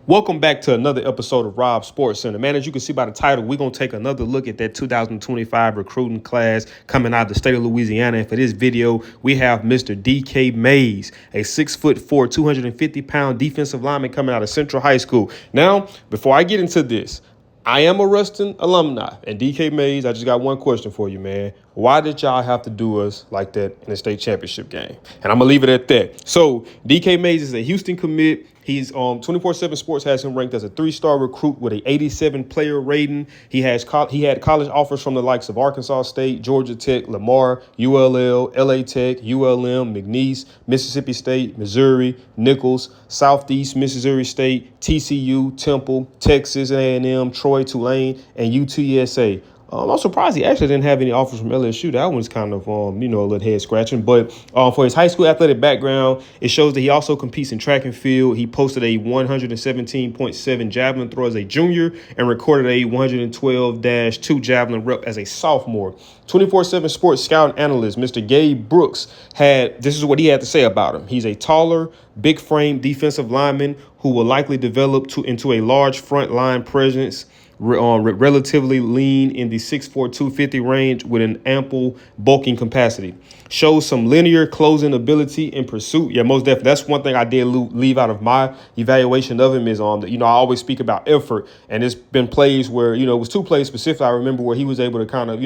Welcome back to another episode of Rob Sports Center. Man, as you can see by the title, we're going to take another look at that 2025 recruiting class coming out of the state of Louisiana. And for this video, we have Mr. DK Mays, a 6'4", 250-pound defensive lineman coming out of Central High School. Now, before I get into this, I am a Ruston alumni. And DK Mays, I just got one question for you, man. Why did y'all have to do us like that in the state championship game? And I'm going to leave it at that. So, DK Mays is a Houston commit. He's 24/7 Sports has him ranked as a 3-star recruit with a 87 player rating. He had college offers from the likes of Arkansas State, Georgia Tech, Lamar, ULL, LA Tech, ULM, McNeese, Mississippi State, Missouri, Nichols, Southeast Missouri State, TCU, Temple, Texas A&M, Troy, Tulane, and UTSA. I'm surprised he actually didn't have any offers from LSU. That one's kind of, a little head scratching. But for his high school athletic background, it shows that he also competes in track and field. He posted a 117.7 javelin throw as a junior and recorded a 112-2 javelin rep as a sophomore. 24/7 Sports scout and analyst Mr. Gabe Brooks this is what he had to say about him. He's a taller, big frame defensive lineman who will likely develop into a large front line presence. Relatively lean in the 6'4", 250 range with an ample bulking capacity. Shows some linear closing ability in pursuit. Yeah, most definitely. That's one thing I did leave out of my evaluation of him is I always speak about effort, and it's been plays where it was 2 plays specifically I remember where he was able to kind of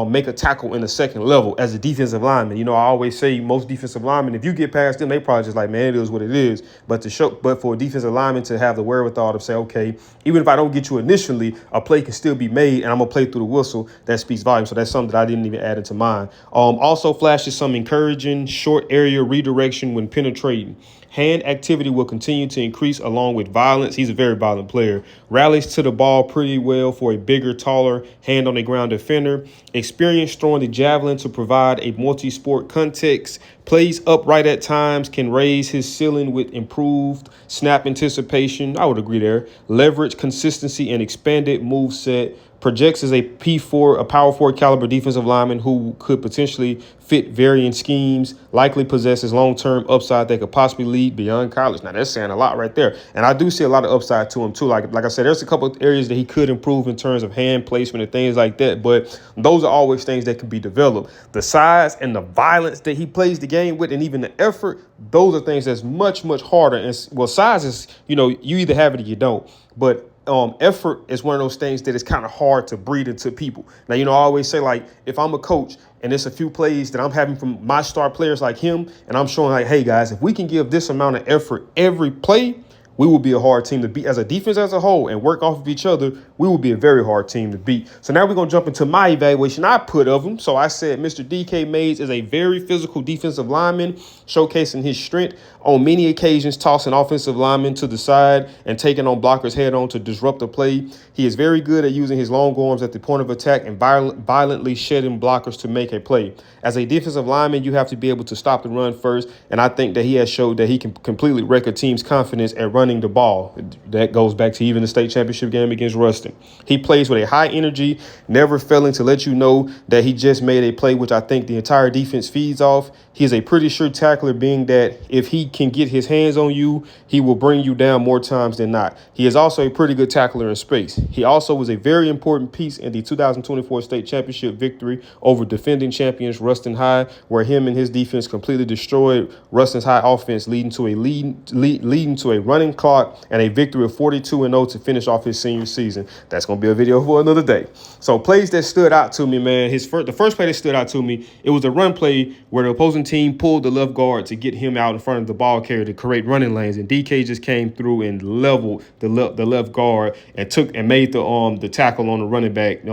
make a tackle in the second level as a defensive lineman. I always say most defensive linemen, if you get past them, they probably just like, man, it is what it is. But for a defensive lineman to have the wherewithal to say, okay, even if I don't get you initially, a play can still be made, and I'm gonna play through the whistle. That speaks volumes. So that's something that I didn't even add into mine. Also flashes some encouraging short area redirection when penetrating. Hand activity will continue to increase along with violence. He's a very violent player. Rallies to the ball pretty well for a bigger, taller, hand-on-the-ground defender. Experience throwing the javelin to provide a multi-sport context. Plays upright at times, can raise his ceiling with improved snap anticipation. I would agree there. Leverage, consistency, and expanded move set. Projects as a P4, a power forward caliber defensive lineman who could potentially fit varying schemes, likely possesses long-term upside that could possibly lead beyond college. Now, that's saying a lot right there. And I do see a lot of upside to him, too. Like I said, there's a couple of areas that he could improve in terms of hand placement and things like that. But those are always things that can be developed. The size and the violence that he plays the game with and even the effort, those are things that's much, much harder. And, size is, you either have it or you don't. But effort is one of those things that is kind of hard to breed into people. Now, I always say, like, if I'm a coach and it's a few plays that I'm having from my star players like him, and I'm showing like, hey, guys, if we can give this amount of effort every play, we will be a hard team to beat as a defense as a whole and work off of each other. We will be a very hard team to beat. So now we're going to jump into my evaluation I put of him. So I said Mr. DK Mays is a very physical defensive lineman, showcasing his strength on many occasions, tossing offensive linemen to the side and taking on blockers head on to disrupt the play. He is very good at using his long arms at the point of attack and violently shedding blockers to make a play. As a defensive lineman, you have to be able to stop the run first, and I think that he has showed that he can completely wreck a team's confidence at running the ball. That goes back to even the state championship game against Ruston. He plays with a high energy, never failing to let you know that he just made a play, which I think the entire defense feeds off. He is a pretty sure tackler, being that if he can get his hands on you, he will bring you down more times than not. He is also a pretty good tackler in space. He also was a very important piece in the 2024 state championship victory over defending champions Ruston High, where him and his defense completely destroyed Ruston's high offense, leading to a running clock and a victory of 42-0 to finish off his senior season. That's going to be a video for another day. So plays that stood out to me, man. The first play that stood out to me, it was a run play where the opposing team pulled the left guard to get him out in front of the ball carrier to create running lanes, and DK just came through and leveled the left guard and made the tackle on the running back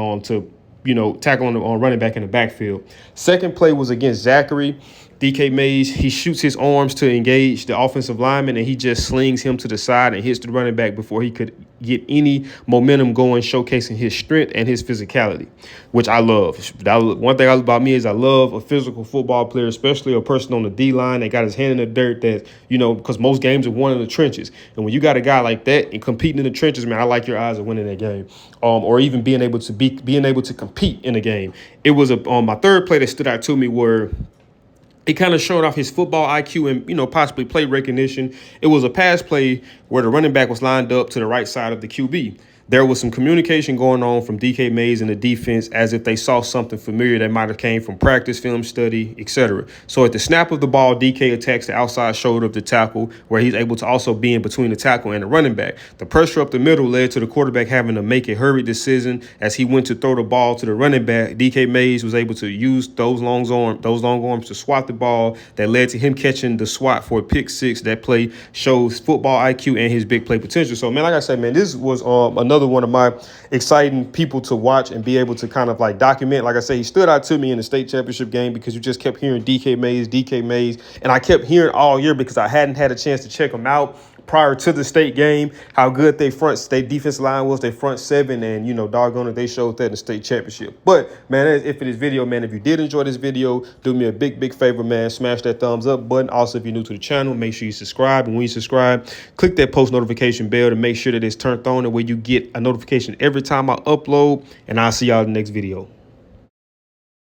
tackle on running back in the backfield. Second play was against Zachary. DK Mays, he shoots his arms to engage the offensive lineman, and he just slings him to the side and hits the running back before he could get any momentum going, showcasing his strength and his physicality, which I love. One thing about me is I love a physical football player, especially a person on the D-line that got his hand in the dirt that, because most games are won in the trenches. And when you got a guy like that and competing in the trenches, man, I like your odds of winning that game, or even being able to compete in a game. It was my third play that stood out to me where it kind of showed off his football IQ and, possibly play recognition. It was a pass play where the running back was lined up to the right side of the QB. There was some communication going on from DK Mays and the defense as if they saw something familiar that might have came from practice, film study, etc. So at the snap of the ball, DK attacks the outside shoulder of the tackle, where he's able to also be in between the tackle and the running back. The pressure up the middle led to the quarterback having to make a hurried decision as he went to throw the ball to the running back. DK Mays was able to use those long arms to swat the ball. That led to him catching the swat for a pick six. That play shows football IQ and his big play potential. So, man, like I said, man, this was another one of my exciting people to watch and be able to kind of like document. Like I say, he stood out to me in the state championship game because you just kept hearing DK Mays. And I kept hearing all year because I hadn't had a chance to check him out prior to the state game, how good they state defensive line was, their front seven, and, doggone it, they showed that in the state championship. But, man, that's it for this video, man. If you did enjoy this video, do me a big favor, man. Smash that thumbs up button. Also, if you're new to the channel, make sure you subscribe. And when you subscribe, click that post notification bell to make sure that it's turned on and where you get a notification every time I upload. And I'll see y'all in the next video.